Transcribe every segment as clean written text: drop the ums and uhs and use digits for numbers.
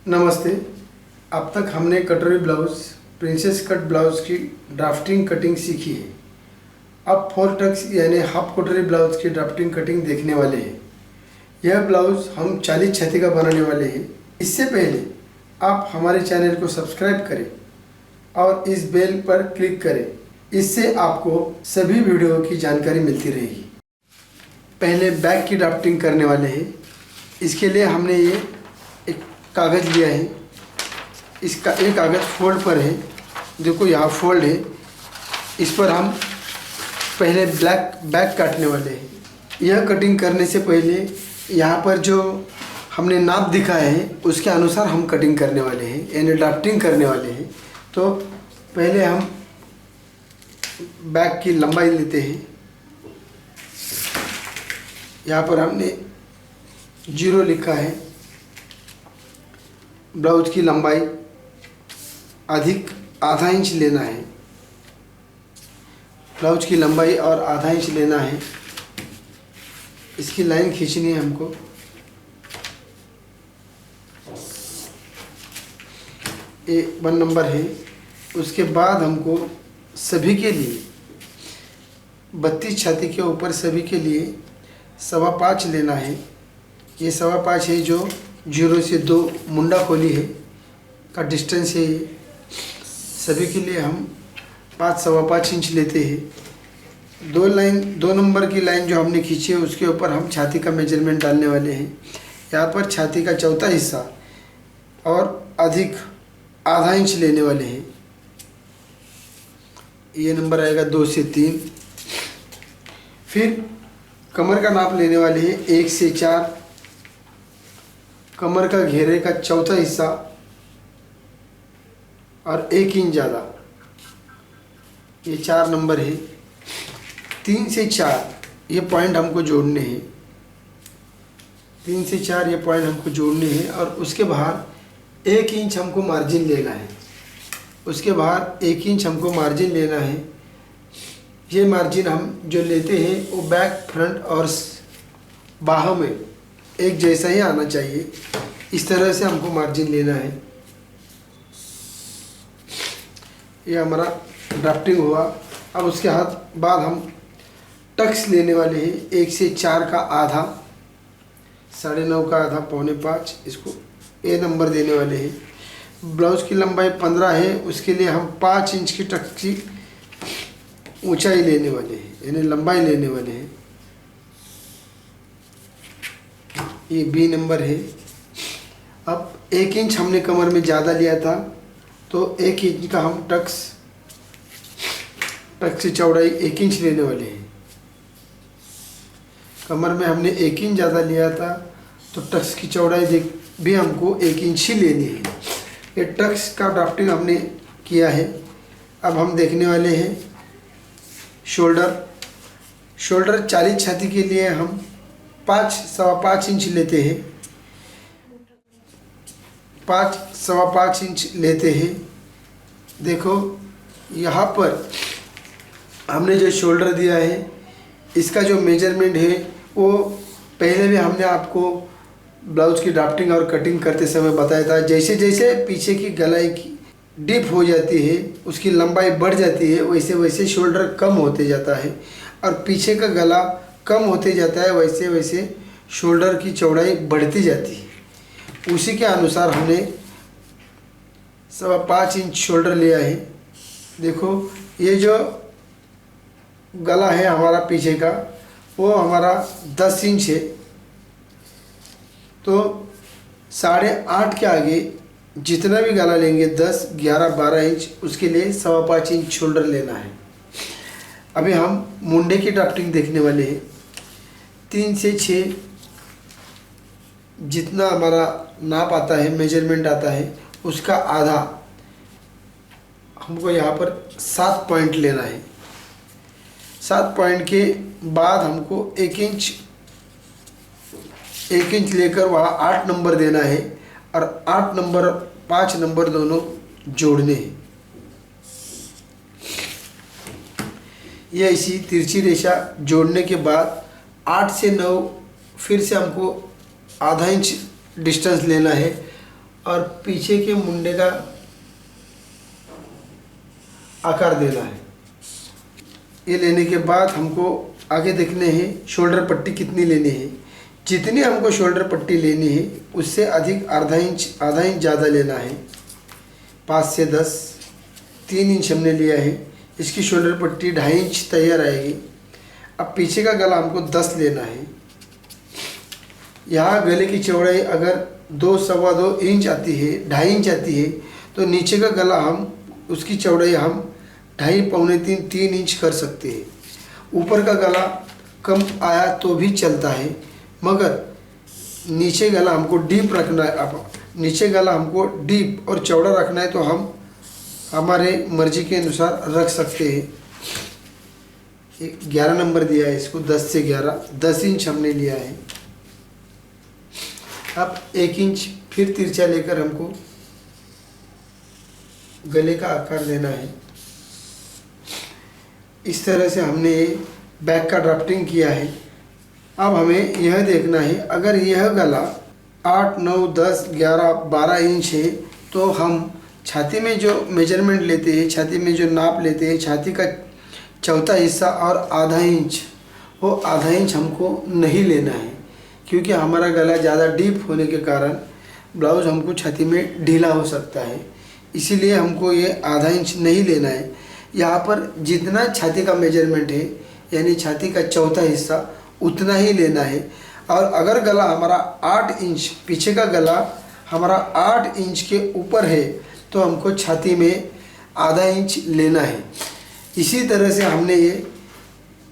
नमस्ते। अब तक हमने कटोरी ब्लाउज़, प्रिंसेस कट ब्लाउज़ की ड्राफ्टिंग कटिंग सीखी है। अब 4 टक्स यानी हाफ कटोरी ब्लाउज़ की ड्राफ्टिंग कटिंग देखने वाले हैं। यह ब्लाउज़ हम 40 छाती का बनाने वाले हैं। इससे पहले आप हमारे चैनल को सब्सक्राइब करें और इस बेल पर क्लिक करें। इससे आपको सभी वीडियो की जानकारी मिलती रहेगी। पहले बैक की ड्राफ्टिंग करने वाले हैं। इसके लिए हमने ये एक कागज़ लिया है। इसका एक कागज़ फोल्ड पर है, देखो यहाँ फोल्ड है। इस पर हम पहले बैक काटने वाले हैं। यह कटिंग करने से पहले यहाँ पर जो हमने नाप दिखाया है उसके अनुसार हम कटिंग करने वाले हैं, यानी ड्राफ्टिंग करने वाले हैं। तो पहले हम बैक की लंबाई लेते हैं। यहाँ पर हमने 0 लिखा है। ब्लाउज की लंबाई अधिक आधा इंच लेना है। ब्लाउज की लंबाई और आधा इंच लेना है। इसकी लाइन खींचनी है हमको। ये 1 नंबर है। उसके बाद हमको सभी के लिए 32 छाती के ऊपर सभी के लिए 5.25 लेना है। ये 5.25 है जो 0 से 2 मुंडा खोली है का डिस्टेंस है। ये सभी के लिए हम 5.25 इंच लेते हैं। 2 नंबर की लाइन जो हमने खींची है उसके ऊपर हम छाती का मेजरमेंट डालने वाले हैं। यहाँ पर छाती का चौथा हिस्सा और अधिक आधा इंच लेने वाले हैं। ये नंबर आएगा 2 से 3। फिर कमर का नाप लेने वाले हैं 1 से 4। कमर का घेरे का चौथा हिस्सा और 1 इंच ज़्यादा, ये 4 नंबर है। 3 से 4 ये पॉइंट हमको जोड़ने हैं। 3 से 4 ये पॉइंट हमको जोड़ने हैं और उसके बाहर 1 इंच हमको मार्जिन लेना है। उसके बाहर 1 इंच हमको मार्जिन लेना है। ये मार्जिन हम जो लेते हैं वो बैक, फ्रंट और बाहों में एक जैसा ही आना चाहिए। इस तरह से हमको मार्जिन लेना है। ये हमारा ड्राफ्टिंग हुआ। अब उसके बाद हम टक्स लेने वाले हैं। 1 से 4 का आधा, 9.5 का आधा, 4.25, इसको ए नंबर देने वाले हैं। ब्लाउज़ की लंबाई 15 है। उसके लिए हम 5 इंच की टक्स की ऊंचाई लेने वाले हैं, यानी लंबाई लेने वाले हैं। ये बी नंबर है। अब 1 इंच हमने कमर में ज़्यादा लिया था तो 1 इंच का हम टक्स की चौड़ाई 1 इंच लेने वाले हैं। कमर में हमने 1 इंच ज़्यादा लिया था तो टक्स की चौड़ाई भी हमको 1 इंच ही लेनी है। ये टक्स का ड्राफ्टिंग हमने किया है। अब हम देखने वाले हैं शोल्डर 40 छाती के लिए हम 5.25 इंच लेते हैं। 5.25 इंच लेते हैं। देखो यहाँ पर हमने जो शोल्डर दिया है इसका जो मेजरमेंट है वो पहले भी हमने आपको ब्लाउज़ की ड्राफ्टिंग और कटिंग करते समय बताया था। जैसे जैसे पीछे की गलाई की डीप हो जाती है, उसकी लंबाई बढ़ जाती है, वैसे वैसे शोल्डर कम होते जाता है और पीछे का गला कम होते जाता है, वैसे वैसे शोल्डर की चौड़ाई बढ़ती जाती है। उसी के अनुसार हमने 5.25 इंच शोल्डर लिया है। देखो ये जो गला है हमारा पीछे का वो हमारा 10 इंच है। तो 8.5 के आगे जितना भी गला लेंगे 10, 11, 12 इंच, उसके लिए 5.25 इंच शोल्डर लेना है। अभी हम मुंडे की ड्राफ्टिंग देखने वाले हैं। 3 से 6 जितना हमारा नाप आता है, मेजरमेंट आता है, उसका आधा हमको यहाँ पर 7 पॉइंट लेना है। 7 पॉइंट के बाद हमको 1 इंच लेकर वहाँ 8 नंबर देना है और 8 नंबर 5 नंबर दोनों जोड़ने हैं। यह इसी तिरछी रेखा जोड़ने के बाद 8 से 9 फिर से हमको आधा इंच डिस्टेंस लेना है और पीछे के मुंडे का आकार देना है। ये लेने के बाद हमको आगे देखने हैं शोल्डर पट्टी कितनी लेनी है। जितनी हमको शोल्डर पट्टी लेनी है उससे अधिक आधा इंच ज़्यादा लेना है। 5 से 10 3 इंच हमने लिया है। इसकी शोल्डर पट्टी 2.5 इंच तैयार आएगी। अब पीछे का गला हमको 10 लेना है। यहाँ गले की चौड़ाई अगर 2 सवा 2 इंच आती है, 2.5 इंच आती है, तो नीचे का गला हम उसकी चौड़ाई हम 2.5 पौने 3 इंच कर सकते हैं। ऊपर का गला कम आया तो भी चलता है, मगर नीचे गला हमको डीप रखना है। अब नीचे गला हमको डीप और चौड़ा रखना है तो हम हमारे मर्जी के अनुसार रख सकते हैं। 11 नंबर दिया है इसको, 10 से 11, 10 इंच हमने लिया है। अब 1 इंच फिर तिरछा लेकर हमको गले का आकार देना है। इस तरह से हमने बैक का ड्राफ्टिंग किया है। अब हमें यह देखना है, अगर यह गला 8, 9, 10, 11, 12 इंच है तो हम छाती में जो मेजरमेंट लेते हैं, छाती में जो नाप लेते हैं, छाती का चौथा हिस्सा और आधा इंच, वो आधा इंच हमको नहीं लेना है, क्योंकि हमारा गला ज़्यादा डीप होने के कारण ब्लाउज़ हमको छाती में ढीला हो सकता है। इसीलिए हमको ये आधा इंच नहीं लेना है। यहाँ पर जितना छाती का मेजरमेंट है, यानी छाती का चौथा हिस्सा, उतना ही लेना है। और अगर गला हमारा 8 इंच, पीछे का गला हमारा 8 इंच के ऊपर है, तो हमको छाती में आधा इंच लेना है। इसी तरह से हमने ये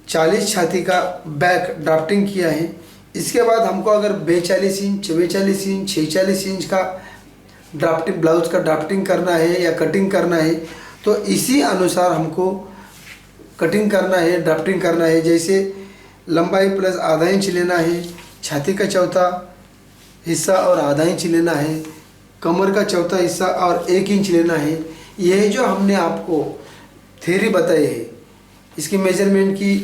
40 छाती का बैक ड्राफ्टिंग किया है। इसके बाद हमको अगर 42 इंच, 44 इंच, 46 इंच का ड्राफ्टिंग, ब्लाउज का ड्राफ्टिंग करना है या कटिंग करना है, तो इसी अनुसार हमको कटिंग करना है, ड्राफ्टिंग करना है। जैसे लंबाई प्लस आधा इंच लेना है, छाती का चौथा हिस्सा और आधा इंच लेना है, कमर का चौथा हिस्सा और 1 इंच लेना है। यह जो हमने आपको थ्योरी बताई है, इसकी मेजरमेंट की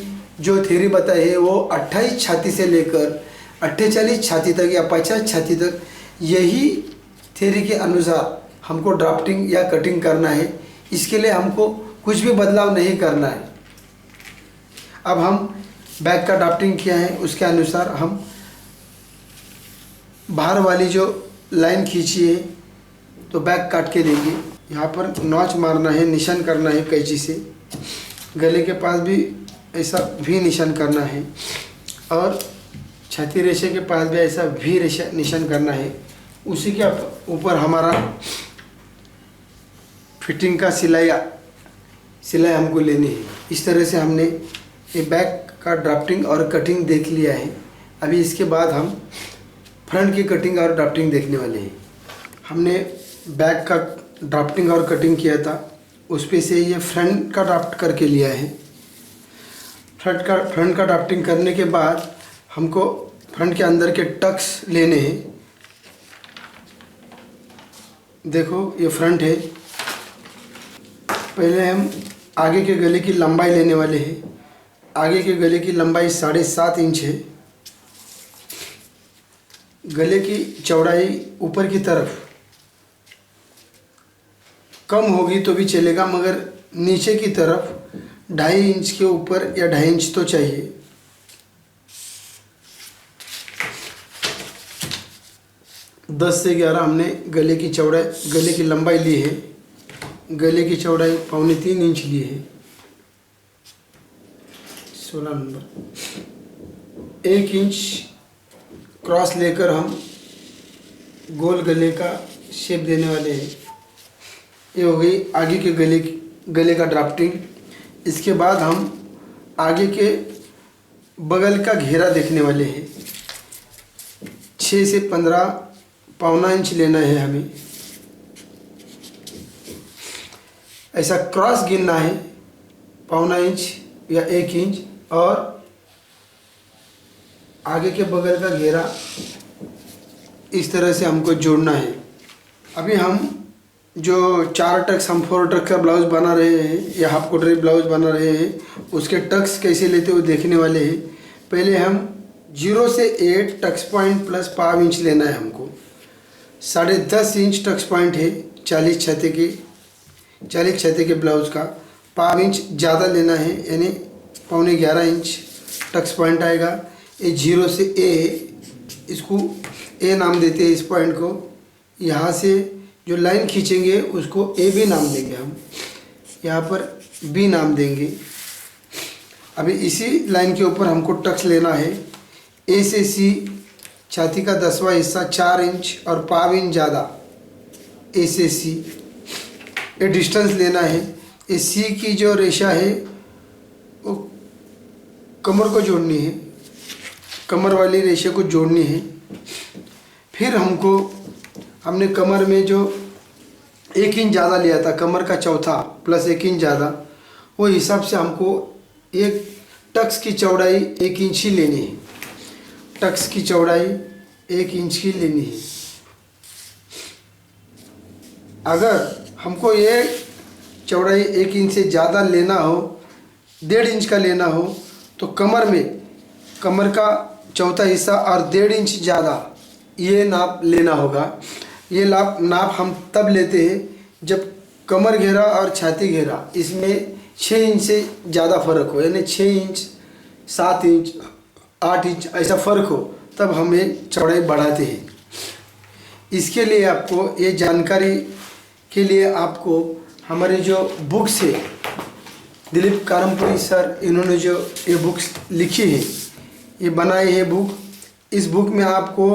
जो थ्योरी बताई है, वो 28 छाती से लेकर 48 छाती तक या 50 छाती तक, यही थ्योरी के अनुसार हमको ड्राफ्टिंग या कटिंग करना है। इसके लिए हमको कुछ भी बदलाव नहीं करना है। अब हम बैक का ड्राफ्टिंग किया है, उसके अनुसार हम बाहर वाली जो लाइन खींची है तो बैक काट के देंगे। यहाँ पर नॉच मारना है, निशान करना है कैंची से। गले के पास भी ऐसा भी निशान करना है और छाती रेशे के पास भी ऐसा भी रेशा निशान करना है। उसी के ऊपर हमारा फिटिंग का सिलाई हमको लेनी है। इस तरह से हमने ये बैक का ड्राफ्टिंग और कटिंग देख लिया है। अभी इसके बाद हम फ्रंट की कटिंग और ड्राफ्टिंग देखने वाले हैं। हमने बैक का ड्राफ्टिंग और कटिंग किया था, उस पे से ये फ्रंट का ड्राफ्ट करके लिया है। फ्रंट का ड्राफ्टिंग करने के बाद हमको फ्रंट के अंदर के टक्स लेने हैं। देखो ये फ्रंट है। पहले हम आगे के गले की लंबाई लेने वाले हैं। आगे के गले की लंबाई 7.5 इंच है। गले की चौड़ाई ऊपर की तरफ कम होगी तो भी चलेगा, मगर नीचे की तरफ 2.5 इंच के ऊपर या 2.5 इंच तो चाहिए। दस से 11 हमने गले की चौड़ाई, गले की लंबाई ली है। गले की चौड़ाई 3.25 इंच ली है। 16 नंबर 1 इंच क्रॉस लेकर हम गोल गले का शेप देने वाले हैं। ये हो गई आगे के गले का ड्राफ्टिंग। इसके बाद हम आगे के बगल का घेरा देखने वाले हैं। 6 से 15 पौना इंच लेना है हमें। ऐसा क्रॉस गिनना है, पौना इंच या 1 इंच, और आगे के बगल का घेरा इस तरह से हमको जोड़ना है। अभी हम जो 4 टक्स, हम 4 टक्स का ब्लाउज बना रहे हैं या हाफ कटोरी ब्लाउज बना रहे हैं, उसके टक्स कैसे लेते हुए देखने वाले हैं। पहले हम 0 से 8 टक्स पॉइंट प्लस 5 इंच लेना है हमको। 10.5 इंच टक्स पॉइंट है 40 छाती के ब्लाउज का। 5 इंच ज़्यादा लेना है, यानी 11.25 इंच टक्स पॉइंट आएगा। ये 0 से ए है, इसको ए नाम देते हैं इस पॉइंट को। यहाँ से जो लाइन खींचेंगे उसको ए बी नाम देंगे हम, यहाँ पर बी नाम देंगे। अभी इसी लाइन के ऊपर हमको टक्स लेना है। ए से सी छाती का 10वां हिस्सा 4 इंच और 5 इंच ज़्यादा ए से सी, ये डिस्टेंस लेना है। ये सी की जो रेशा है वो कमर को जोड़नी है, कमर वाली रेशा को जोड़नी है। फिर हमने कमर में जो 1 इंच ज़्यादा लिया था, कमर का चौथा प्लस 1 इंच ज़्यादा, वो हिसाब से हमको एक टक्स की चौड़ाई 1 इंच ही लेनी है। टक्स की चौड़ाई 1 इंच की लेनी है। अगर हमको ये चौड़ाई 1 इंच से ज़्यादा लेना हो, 1.5 इंच का लेना हो, तो कमर का चौथा हिस्सा और 1.5 इंच ज़्यादा ये नाप लेना होगा। ये नाप हम तब लेते हैं जब कमर घेरा और छाती घेरा इसमें 6 इंच से ज़्यादा फ़र्क हो, यानी 6 इंच 7 इंच 8 इंच ऐसा फ़र्क हो, तब हमें चौड़ाई बढ़ाते हैं। इसके लिए आपको ये जानकारी के लिए आपको हमारे जो बुक्स है, दिलीप कारमपुरी सर इन्होंने जो ये बुक्स लिखी है, ये बनाई है बुक। इस बुक में आपको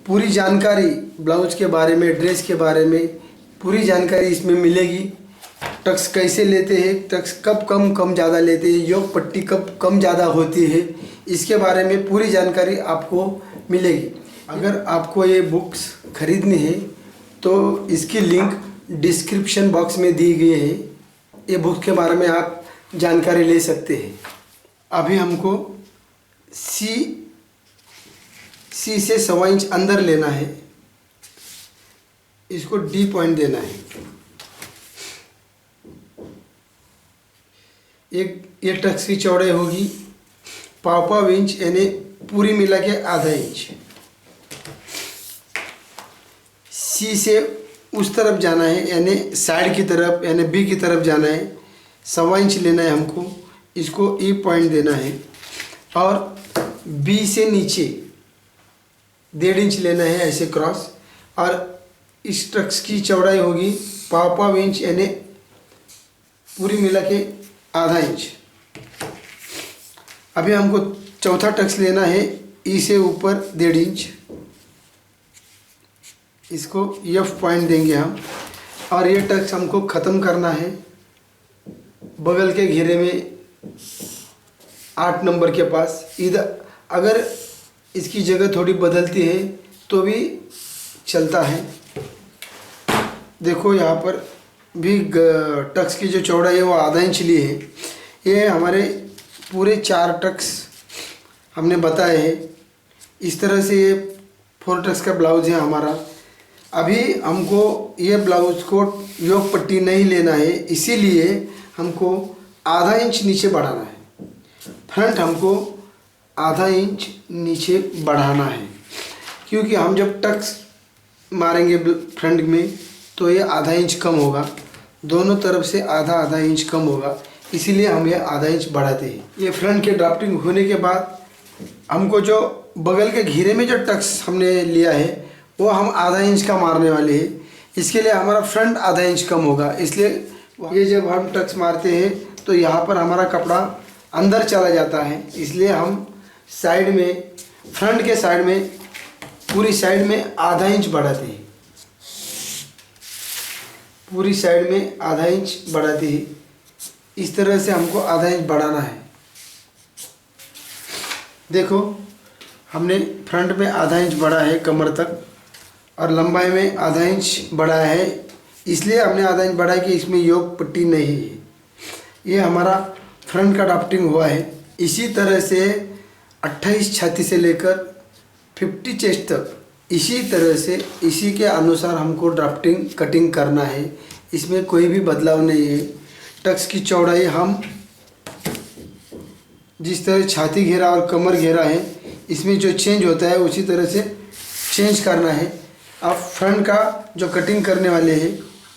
पूरी जानकारी ब्लाउज के बारे में, ड्रेस के बारे में पूरी जानकारी इसमें मिलेगी। टक्स कैसे लेते हैं, टक्स कब कम ज़्यादा लेते हैं, योग पट्टी कब कम ज़्यादा होती है, इसके बारे में पूरी जानकारी आपको मिलेगी। अगर आपको ये बुक्स खरीदनी है तो इसकी लिंक डिस्क्रिप्शन बॉक्स में दी गई है। ये बुक के बारे में आप जानकारी ले सकते हैं। अभी हमको सी से 1.25 इंच अंदर लेना है, इसको डी पॉइंट देना है। ये टक्स की चौड़ाई होगी 1.25 इंच, यानी पूरी मिला के आधा इंच। सी से उस तरफ जाना है, यानी साइड की तरफ, यानी बी की तरफ जाना है। 1.25 इंच लेना है हमको, इसको ई पॉइंट देना है। और बी से नीचे 1.5 इंच लेना है ऐसे क्रॉस। और इस टक्स की चौड़ाई होगी 1.25 इंच, यानी पूरी मिला के आधा इंच। अभी हमको चौथा टक्स लेना है ई से ऊपर 1.5 इंच, इसको एफ पॉइंट देंगे हम। और ये टक्स हमको ख़त्म करना है बगल के घेरे में 8 नंबर के पास। इधर अगर इसकी जगह थोड़ी बदलती है तो भी चलता है। देखो यहाँ पर भी टक्स की जो चौड़ाई है वो आधा इंच ली है। ये हमारे पूरे 4 टक्स हमने बताए हैं। इस तरह से ये 4 टक्स का ब्लाउज है हमारा। अभी हमको ये ब्लाउज को योग पट्टी नहीं लेना है, इसीलिए हमको आधा इंच नीचे बढ़ाना है। फ्रंट हमको आधा इंच नीचे बढ़ाना है, क्योंकि हम जब टक्स मारेंगे फ्रंट में तो ये आधा इंच कम होगा, दोनों तरफ से आधा इंच कम होगा, इसीलिए हम ये आधा इंच बढ़ाते हैं। ये फ्रंट के ड्राफ्टिंग होने के बाद हमको जो बगल के घेरे में जो टक्स हमने लिया है वो हम आधा इंच का मारने वाले हैं। इसके लिए हमारा फ्रंट आधा इंच कम होगा, इसलिए ये जब हम टक्स मारते हैं तो यहाँ पर हमारा कपड़ा अंदर चला जाता है, इसलिए हम साइड में, फ्रंट के साइड में, पूरी साइड में आधा इंच बढ़ाते हैं। पूरी साइड में आधा इंच बढ़ाते हैं। इस तरह से हमको आधा इंच बढ़ाना है। देखो हमने फ्रंट में आधा इंच बढ़ा है कमर तक, और लंबाई में आधा इंच बढ़ाया है। इसलिए हमने आधा इंच बढ़ाया कि इसमें योग पट्टी नहीं है। ये हमारा फ्रंट का ड्राफ्टिंग हुआ है। इसी तरह से 28 छाती से लेकर 50 चेस्ट तक इसी तरह से, इसी के अनुसार हमको ड्राफ्टिंग कटिंग करना है। इसमें कोई भी बदलाव नहीं है। टक्स की चौड़ाई हम जिस तरह छाती घेरा और कमर घेरा है, इसमें जो चेंज होता है उसी तरह से चेंज करना है। अब फ्रंट का जो कटिंग करने वाले हैं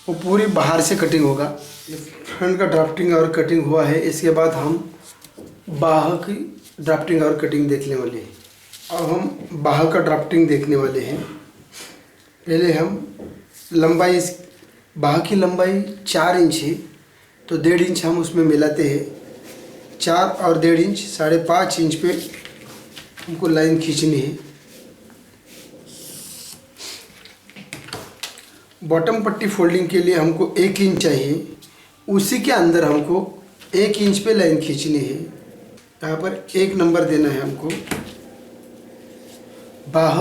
वो पूरी बाहर से कटिंग होगा। फ्रंट का ड्राफ्टिंग और कटिंग हुआ है, इसके बाद हम बाह की ड्राफ्टिंग और कटिंग देखने वाले हैं। अब हम बाह का ड्राफ्टिंग देखने वाले हैं। पहले हम लंबाई, इस बाह की लंबाई 4 इंच है, तो 1.5 इंच हम उसमें मिलाते हैं। 4 और 1.5 इंच 5.5 इंच पे हमको लाइन खींचनी है। बॉटम पट्टी फोल्डिंग के लिए हमको 1 इंच चाहिए, उसी के अंदर हमको 1 इंच पे लाइन खींचनी है। यहाँ पर 1 नंबर देना है हमको। बाह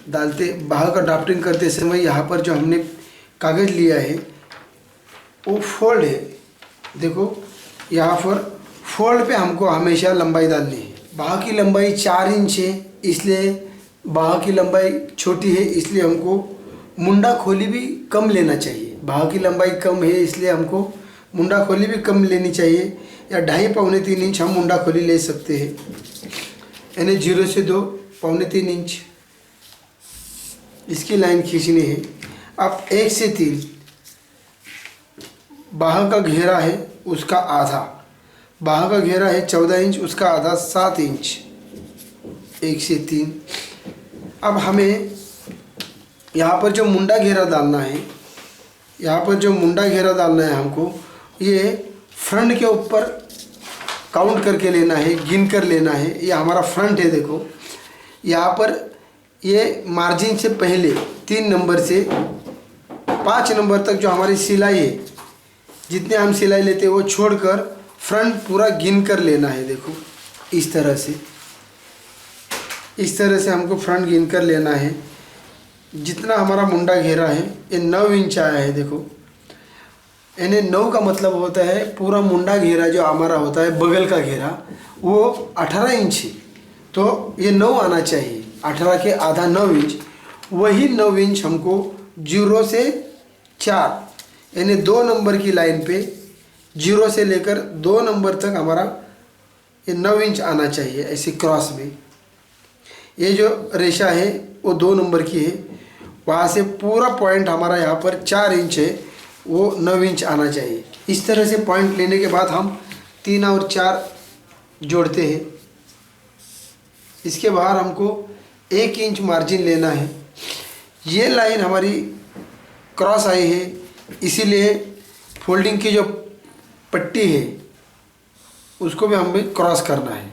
डालते, बाह का ड्राफ्टिंग करते समय यहाँ पर जो हमने कागज़ लिया है वो फोल्ड है। देखो यहाँ पर फोल्ड पे हमको हमेशा लंबाई डालनी है। बाह की लंबाई 4 इंच है, इसलिए बाह की लंबाई छोटी है, इसलिए हमको मुंडा खोली भी कम लेना चाहिए। बाह की लंबाई कम है, इसलिए हमको मुंडा खोली भी कम लेनी चाहिए, या 2.5 पौने 3 इंच हम मुंडा खोली ले सकते हैं। यानी 0 से 2 पौने 3 इंच इसकी लाइन खींचनी है। अब 1 से 3 बाह का घेरा है उसका आधा, बाह का घेरा है 14 इंच, उसका आधा 7 इंच। 1 से 3। अब हमें यहाँ पर जो मुंडा घेरा डालना है, यहाँ पर जो मुंडा घेरा डालना है हमको, ये फ्रंट के ऊपर काउंट करके लेना है, गिन कर लेना है। ये हमारा फ्रंट है। देखो यहाँ पर ये मार्जिन से पहले 3 नंबर से 5 नंबर तक जो हमारी सिलाई है, जितने हम सिलाई लेते हैं वो छोड़कर फ्रंट पूरा गिन कर लेना है। देखो इस तरह से, इस तरह से हमको फ्रंट गिन कर लेना है। जितना हमारा मुंडा घेरा है ये 9 इंच आया है। देखो यानी 9 का मतलब होता है पूरा मुंडा घेरा जो हमारा होता है बगल का घेरा वो 18 इंच है, तो ये 9 आना चाहिए। 18 के आधा 9 इंच, वही 9 इंच हमको 0 से 4 यानी 2 नंबर की लाइन पे 0 से लेकर 2 नंबर तक हमारा ये 9 इंच आना चाहिए। ऐसे क्रॉस में ये जो रेशा है वो 2 नंबर की है, वहाँ से पूरा पॉइंट हमारा यहाँ पर 4 इंच है, वो 9 इंच आना चाहिए। इस तरह से पॉइंट लेने के बाद हम 3 और 4 जोड़ते हैं। इसके बाहर हमको 1 इंच मार्जिन लेना है। ये लाइन हमारी क्रॉस आई है, इसीलिए फोल्डिंग की जो पट्टी है उसको भी हमें क्रॉस करना है,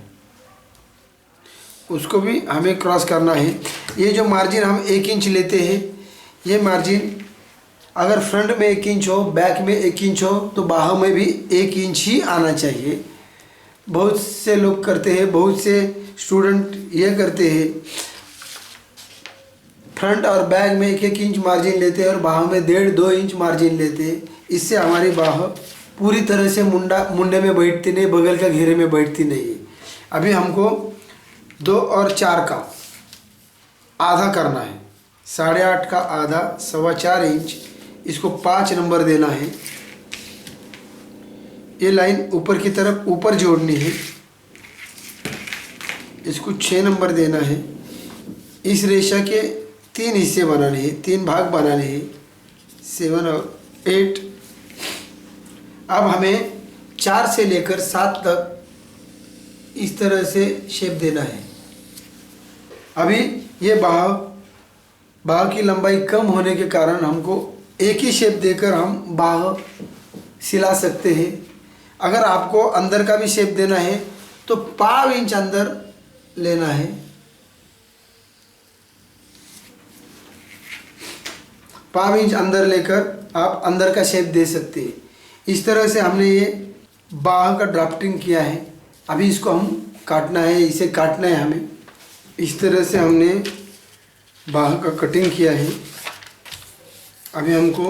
उसको भी हमें क्रॉस करना है। ये जो मार्जिन हम 1 इंच लेते हैं, ये मार्जिन अगर फ्रंट में 1 इंच हो, बैक में 1 इंच हो, तो बाह में भी 1 इंच ही आना चाहिए। बहुत से लोग करते हैं, बहुत से स्टूडेंट ये करते हैं, फ्रंट और बैक में 1-1 इंच मार्जिन लेते हैं और बाह में 1.5-2 इंच मार्जिन लेते हैं। इससे हमारी बाह पूरी तरह से मुंडे में बैठती नहीं, बगल का घेरे में बैठती नहीं है। अभी हमको 2 और 4 का आधा करना है। 8.5 का आधा 4.25 इंच, इसको 5 नंबर देना है। ये लाइन ऊपर की तरफ ऊपर जोड़नी है, इसको 6 नंबर देना है। इस रेशा के 3 हिस्से बनाने हैं, 3 भाग बनाने हैं, 7 और 8। अब हमें 4 से लेकर 7 तक इस तरह से शेप देना है। अभी ये बाह की लंबाई कम होने के कारण हमको एक ही शेप देकर हम बाह सिला सकते हैं। अगर आपको अंदर का भी शेप देना है तो 1/2 इंच अंदर लेना है। 1/2 इंच अंदर लेकर आप अंदर का शेप दे सकते हैं। इस तरह से हमने ये बाह का ड्राफ्टिंग किया है। अभी इसको हम काटना है, इसे काटना है हमें। इस तरह से हमने बाह का कटिंग किया है। अभी हमको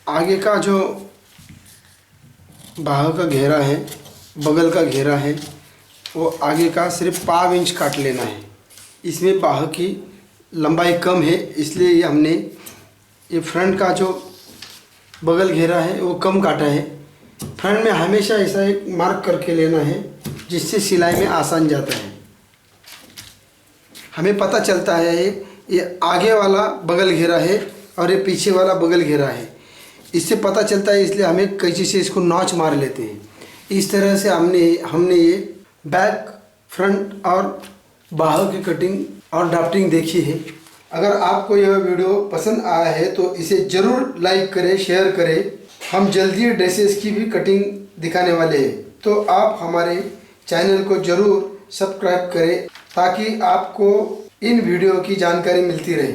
आगे का जो बाह का घेरा है, बगल का घेरा है, वो आगे का सिर्फ 1/2 इंच काट लेना है। इसमें बाह की लंबाई कम है, इसलिए ये हमने ये फ्रंट का जो बगल घेरा है वो कम काटा है। फ्रंट में हमेशा ऐसा एक मार्क करके लेना है जिससे सिलाई में आसान जाता है। हमें पता चलता है ये आगे वाला बगल घेरा है और ये पीछे वाला बगल घेरा है, इससे पता चलता है, इसलिए हमें कैंची से इसको नॉच मार लेते हैं। इस तरह से हमने ये बैक, फ्रंट और बाहों की कटिंग और ड्राफ्टिंग देखी है। अगर आपको यह वीडियो पसंद आया है तो इसे ज़रूर लाइक करें, शेयर करें। हम जल्दी ड्रेसेस की भी कटिंग दिखाने वाले हैं, तो आप हमारे चैनल को ज़रूर सब्सक्राइब करें ताकि आपको इन वीडियो की जानकारी मिलती रहे।